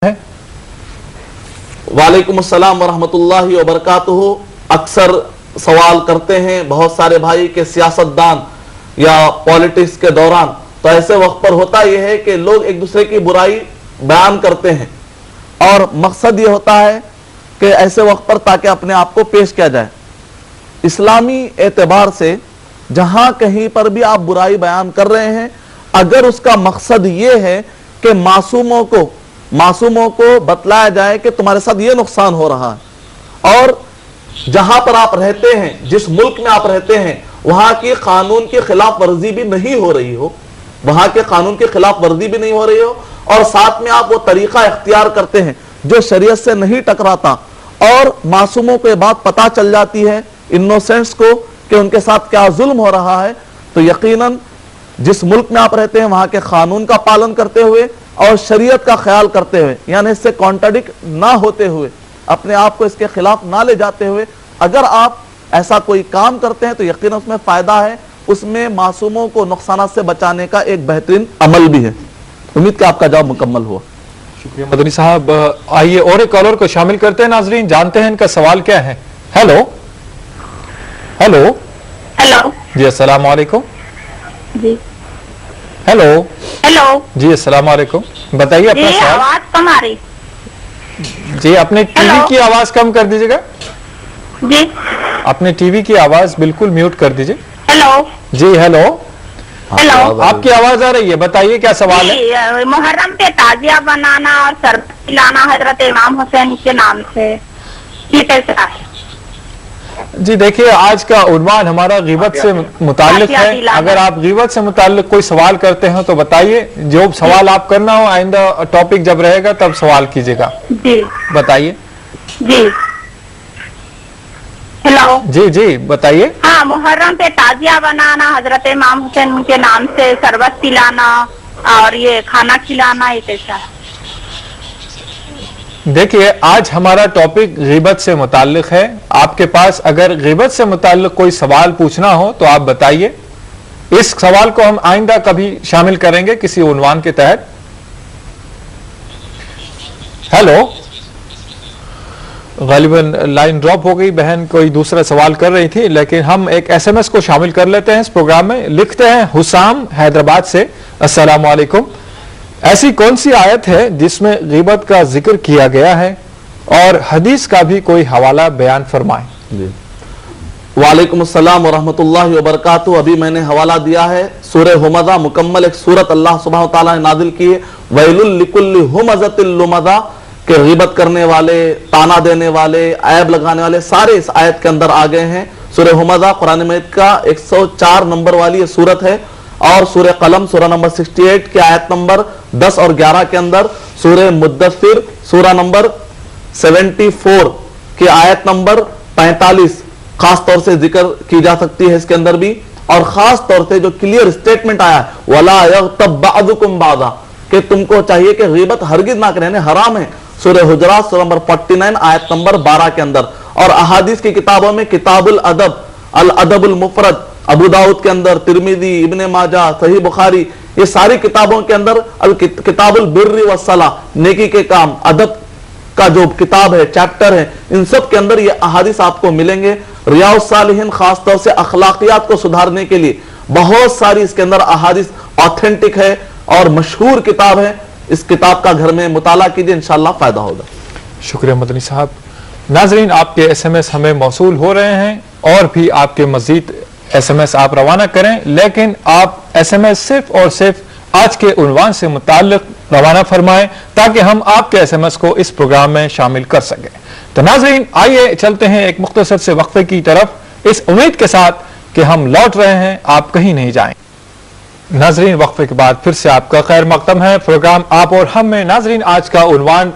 है। वालेकुम अस्सलाम वरहमतुल्लाहि वबरकातुहू। अक्सर सवाल करते हैं बहुत सारे भाई के सियासतदान या पॉलिटिक्स के दौरान, तो ऐसे वक्त पर होता यह है कि लोग एक दूसरे की बुराई बयान करते हैं और मकसद ये होता है कि ऐसे वक्त पर ताकि अपने आप को पेश किया जाए। इस्लामी एतबार से जहां कहीं पर भी आप बुराई बयान कर रहे हैं, अगर उसका मकसद ये है कि मासूमों को बतलाया जाए कि तुम्हारे साथ ये नुकसान हो रहा है और जहां पर आप रहते हैं, जिस मुल्क में आप रहते हैं, वहां की कानून की खिलाफ वर्जी भी नहीं हो रही हो, वहां के कानून की खिलाफ वर्जी भी नहीं हो रही हो और साथ में आप वो तरीका इख्तियार करते हैं जो शरीयत से नहीं टकराता और मासूमों को ये बात पता चल जाती है, इनोसेंट्स को, कि उनके साथ क्या जुल्म हो रहा है, तो यकीनन जिस मुल्क में आप रहते हैं वहां के कानून का पालन करते हुए और शरीयत का ख्याल करते हुए, यानी इससे कॉन्ट्राडिक्ट ना होते हुए, अपने आप को इसके खिलाफ ना ले जाते हुए अगर आप ऐसा कोई काम करते हैं तो यकीन उसमें फायदा है, उसमें मासूमों को नुकसान से बचाने का एक बेहतरीन अमल भी है। उम्मीद कि आपका जवाब मुकम्मल हुआ। शुक्रिया मदनी साहब। आइए और एक कॉलर को शामिल करते हैं। नाजरीन, जानते हैं इनका सवाल क्या है। हेलो हेलो हेलो जी, अस्सलाम वालेकुम। जी हेलो हेलो जी, अस्सलाम वालेकुम। बताइए अपना जी, सवाल। आवाज कम आ रही। जी, अपने टीवी की आवाज कम कर दीजिएगा। जी अपने टीवी की आवाज बिल्कुल म्यूट कर दीजिए। हेलो जी हेलो, हेलो आपकी आवाज आ रही है, बताइए क्या सवाल है। जी, मुहर्रम पे ताजिया बनाना और शरबत पिलाना हजरत इमाम हुसैन के नाम से, ये कैसा है? जी देखिए, आज का उन्वान हमारा गिबत से मुताल्लिक है। अगर आप गिबत से मुताल्लिक कोई सवाल करते हैं तो बताइए, जो सवाल आप करना हो आइंदा टॉपिक जब रहेगा तब सवाल कीजिएगा। जी बताइए। जी हेलो जी जी बताइए। हाँ, मुहर्रम पे ताजिया बनाना हजरत इमाम हुसैन के नाम से, शरबत पिलाना और ये खाना खिलाना, ये कैसा है? देखिए, आज हमारा टॉपिक गिबत से मुताल्लिक है। आपके पास अगर गिबत से मुताल्लिक कोई सवाल पूछना हो तो आप बताइए। इस सवाल को हम आइंदा कभी शामिल करेंगे किसी उन्वान के तहत। हेलो, गालिबन लाइन ड्रॉप हो गई, बहन कोई दूसरा सवाल कर रही थी, लेकिन हम एक एसएमएस को शामिल कर लेते हैं इस प्रोग्राम में। लिखते हैं हुसाम हैदराबाद से, अस्सलाम वालेकुम। ऐसी कौन सी आयत है जिसमें गिबत का जिक्र किया गया है और हदीस का भी कोई हवाला बयान फरमाएं। वालेकुम अस्सलाम वरहमतुल्लाहि वबरकातुहू। अभी मैंने हवाला दिया है सूरह हुमज़ा, मुकम्मल एक सूरत अल्लाह सुब्हानहू व तआला ने नाजिल की है। वैलुल लिकुल्लि हुमज़तिल लुमज़ा, के गिबत करने वाले, ताना देने वाले, ऐब लगाने वाले सारे इस आयत के अंदर आ गए हैं। सूरह हुमज़ा कुरान मजीद का 104 नंबर वाली ये सूरत है और सूरह कलम सूरह नंबर 68 के आयत नंबर 10 और 11 के अंदर, सूरह मुद्दस्सिर सूरह नंबर 74 के आयत नंबर 45 खास तौर से जिक्र की जा सकती है इसके अंदर भी। और खास तौर से जो क्लियर स्टेटमेंट आया है, वला यग़्तब बअदुकुम बअदा, कि तुमको चाहिए कि गिबत हरगिज ना करें, हराम है। सूरह हुजरात सूरह नंबर 49 आयत नंबर 12 के अंदर। और अहादीस की किताबों में किताबुल अदब, अल अदबुल मुफरद, अबू दाऊद के अंदर, तिरमिजी, इब्ने माजा, सही बुखारी, ये सारी किताबों के अंदर अल किताबुल बिर्रि वस्सला, नेकी के काम, अदब का जो किताब है, चैप्टर है, इन सब के अंदर ये अहादीस आपको मिलेंगे। रियाउस सालिहीन खास तौर से अखलाकियात को सुधारने के लिए बहुत सारी इसके अंदर अहादीस ऑथेंटिक है और मशहूर किताब है। इस किताब का घर में मुताला कीजिए, इंशाअल्लाह फायदा होगा। शुक्रिया मदनी साहब। नाजरीन, आपके एसएमएस हमें मौसूल हो रहे हैं और भी आपके मजीद एसएमएस आप रवाना करें, लेकिन आप एसएमएस सिर्फ और सिर्फ आज के उन्वान से मुताल्लिक रवाना फरमाएं ताकि हम आपके एसएमएस को इस प्रोग्राम में शामिल कर सकें। तो नाजरीन, आइए चलते हैं एक मुख्तसर से वक्फे की तरफ, इस उम्मीद के साथ कि हम लौट रहे हैं, आप कहीं नहीं जाएं। नाजरीन, वक्फे के बाद फिर से आपका खैर मकदम है प्रोग्राम आप और हम में। नाजरीन, आज का उन्वान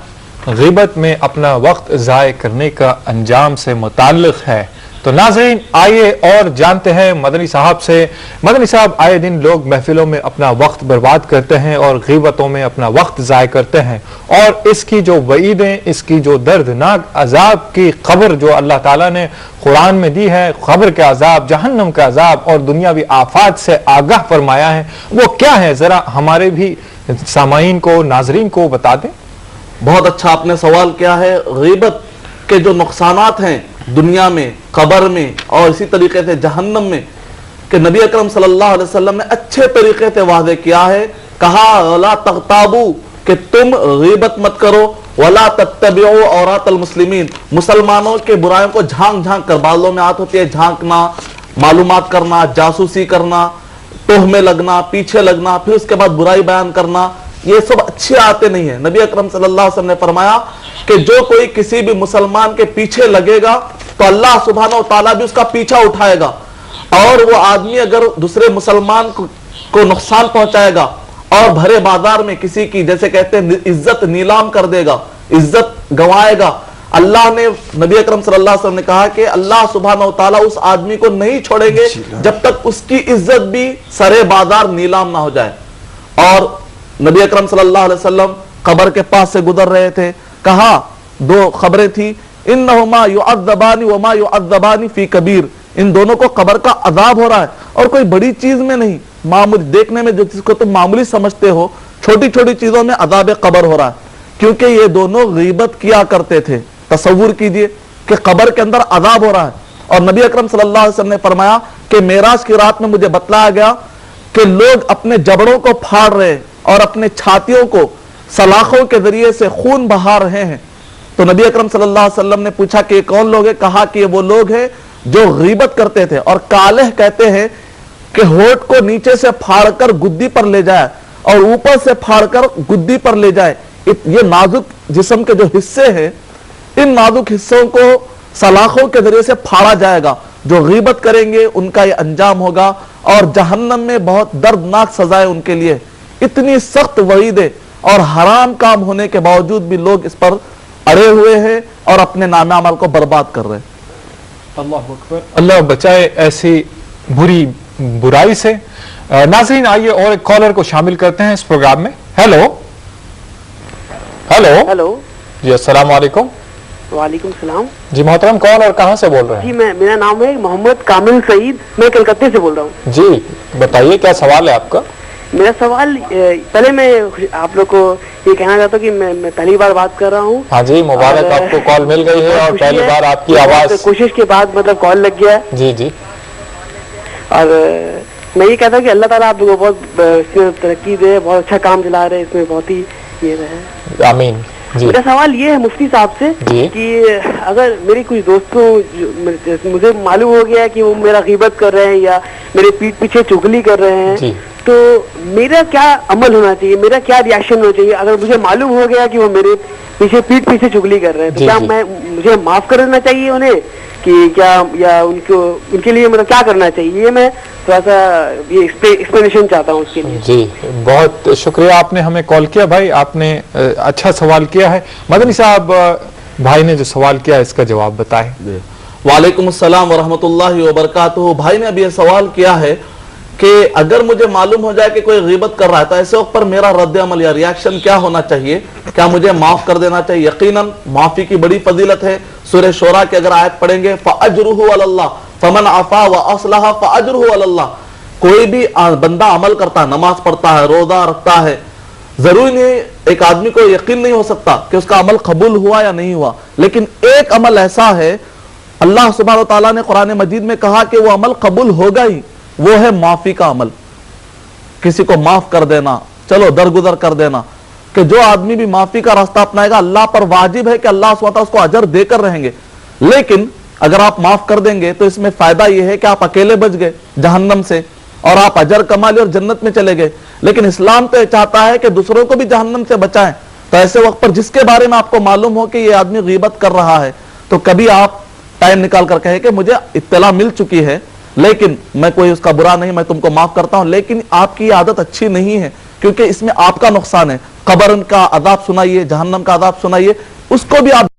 गिबत में अपना वक्त ज़ाय करने का अंजाम से मुताल्लिक है। तो नाज़रीन, आइए और जानते हैं मदनी साहब से। मदनी साहब, आए दिन लोग महफिलों में अपना वक्त बर्बाद करते हैं और ग़ीबतों में अपना वक्त ज़ाय करते हैं, और इसकी जो वईदें, इसकी जो दर्दनाक अजाब की खबर जो अल्लाह ताला ने कुरान में दी है, खबर के अजाब, जहन्नम का अजाब और दुनियावी आफात से आगाह फरमाया है, वो क्या है? ज़रा हमारे भी सामाईन को, नाजरीन को बता दें। बहुत अच्छा आपने सवाल किया है। गीबत के जो नुकसानात हैं दुनिया में, कब्र में और इसी तरीके से जहन्नम में, कि नबी अकरम सल्लल्लाहु अलैहि वसल्लम ने अच्छे तरीके से वादे किया है। कहा वला तग़ताबू, कि तुम गीबत मत करो, वला तत्तबिउ औरातल मुस्लिमीन, मुसलमानों के बुराइयों को झांक झांक कर, बालों में आदत होती है झांकना, मालूमात करना, जासूसी करना, तोह में लगना, पीछे लगना, फिर उसके बाद बुराई बयान करना, ये सब अच्छी आते नहीं है। नबी अकरम सल्लल्लाहु अलैहि वसल्लम ने फरमाया कि जो कोई किसी भी मुसलमान के पीछे लगेगा तो अल्लाह सुब्हानहू व तआला भी उसका पीछा उठाएगा, और वो आदमी अगर दूसरे मुसलमान को नुकसान पहुंचाएगा और भरे बाजार में किसी की, जैसे कहते हैं, इज्जत नीलाम कर देगा, इज्जत गंवाएगा, अल्लाह ने, नबी अकरम सल्लल्लाहु अलैहि वसल्लम ने कहा कि अल्लाह सुब्हानहू व तआला उस आदमी को नहीं छोड़ेंगे जब तक उसकी इज्जत भी सरे बाजार नीलाम ना हो जाए। और नबी अकरम सल्लल्लाहु अलैहि वसल्लम कब्र के पास से गुजर रहे थे, कहा दो खबरें थी, इन्नहुमा युअज़्ज़बानी व मा युअज़्ज़बानी फी कबीर, इन दोनों को कब्र का अजाब हो रहा है और कोई बड़ी चीज में नहीं, मामूली देखने में जो जिसको तुम मामूली समझते हो, छोटी छोटी चीजों में अजाब कब्र हो रहा है, क्योंकि ये दोनों गीबत किया करते थे। तसव्वुर कीजिए कि कब्र के अंदर अजाब हो रहा है। और नबी अकरम सल्लल्लाहु अलैहि वसल्लम ने फरमाया कि मेराज की रात में मुझे बतलाया गया कि लोग अपने जबड़ों को फाड़ रहे और अपने छातियों को सलाखों के जरिए से खून बहा रहे हैं। तो नबी अकरम सल्लल्लाहु अलैहि वसल्लम ने पूछा कि ये कौन लोग हैं? कहा कि ये वो लोग हैं जो गीबत करते थे। और कालह कहते हैं कि होठ को नीचे से फाड़कर गुद्दी पर ले जाए और ऊपर से फाड़कर गुद्दी पर ले जाए। ये नाजुक जिस्म के जो हिस्से हैं, इन नाजुक हिस्सों को सलाखों के जरिए से फाड़ा जाएगा। जो गीबत करेंगे उनका ये अंजाम होगा और जहन्नम में बहुत दर्दनाक सजाएं उनके लिए। इतनी सख्त वईदें और हराम काम होने के बावजूद भी लोग इस पर अड़े हुए हैं और अपने नामे अमल को बर्बाद कर रहे हैं। अल्लाह अकबर, अल्लाह बचाए ऐसी बुरी बुराई से। नाज़रीन, आइए और एक कॉलर को शामिल करते हैं इस प्रोग्राम में। हेलो हेलो हेलो जी, अस्सलाम वालेकुम। वालेकुम सलाम जी मोहतरम, कौन और कहां से बोल रहे हैं? जी, मेरा नाम है मोहम्मद कामिल सईद, मैं कलकत्ते से बोल रहा हूँ। जी बताइए, क्या सवाल है आपका? मेरा सवाल, पहले मैं आप लोग को ये कहना चाहता हूँ कि मैं पहली बार बात कर रहा हूँ। हाँ जी, मुबारक, आपको कॉल मिल गई है और पहली बार आपकी आवाज, कोशिश के बाद मतलब कॉल लग गया है। जी जी। और मैं ये कहता हूँ कि अल्लाह ताला आप लोगों को बहुत तरक्की दे, बहुत अच्छा काम चला रहे हैं, इसमें बहुत ही ये रहे, आमीन। जी। मेरा सवाल ये है मुफ्ती साहब से कि अगर मेरी कुछ दोस्तों, मुझे मालूम हो गया कि वो मेरा गीबत कर रहे हैं या मेरे पीठ पीछे चुगली कर रहे हैं, तो मेरा क्या अमल होना चाहिए, मेरा क्या रिएक्शन होना चाहिए? अगर मुझे मालूम हो गया कि वो मेरे पीछे पीठ पीछे चुगली कर रहे हैं, तो क्या मुझे माफ कर देना चाहिए उन्हें कि क्या, या उनके लिए मतलब क्या करना चाहिए? ये मैं थोड़ा सा ये एक्सप्लेनेशन चाहता हूँ उसके लिए। जी, बहुत शुक्रिया, आपने हमें कॉल किया भाई, आपने अच्छा सवाल किया है। मदनी साहब, भाई ने जो सवाल किया इसका जवाब बताएं। वालेकुम अस्सलाम व रहमतुल्लाहि व बरकातुहू। भाई ने अभी ये सवाल किया है कि अगर मुझे मालूम हो जाए कि कोई गीबत कर रहा है तो ऐसे वक्त पर मेरा रद्द अमल या रिएक्शन क्या होना चाहिए? क्या मुझे माफ कर देना चाहिए? यकीनन माफी की बड़ी फजीलत है। सूरह शोरा की अगर आयत पढ़ेंगे, फअज्रुहु अलल्लाह फमन अफा व अस्लहा फअज्रुहु अलल्लाह। कोई भी बंदा अमल करता है, नमाज पढ़ता है, रोजा रखता है, जरूरी नहीं एक आदमी को यकीन नहीं हो सकता कि उसका अमल कबूल हुआ या नहीं हुआ, लेकिन एक अमल ऐसा है, अल्लाह सुब्हानहू व तआला ने कुरान मजीद में कहा कि वो अमल कबूल होगा ही, वो है माफी का अमल। किसी को माफ कर देना, चलो दरगुजर कर देना, कि जो आदमी भी माफी का रास्ता अपनाएगा, अल्लाह पर वाजिब है कि अल्लाह सुब्हानहू व तआला उसको अजर देकर रहेंगे। लेकिन अगर आप माफ कर देंगे तो इसमें फायदा यह है कि आप अकेले बच गए जहन्नम से और आप अजर कमा लिए और जन्नत में चले गए। लेकिन इस्लाम तो चाहता है कि दूसरों को भी जहन्नम से बचाएं। तो ऐसे वक्त पर जिसके बारे में आपको मालूम हो कि ये आदमी गीबत कर रहा है, तो कभी आप टाइम निकाल कर कहे कि मुझे इत्तला मिल चुकी है, लेकिन मैं कोई उसका बुरा नहीं, मैं तुमको माफ करता हूं, लेकिन आपकी आदत अच्छी नहीं है क्योंकि इसमें आपका नुकसान है। कब्र का अजाब सुनाइए, जहन्नम का अजाब सुनाइए, उसको भी आप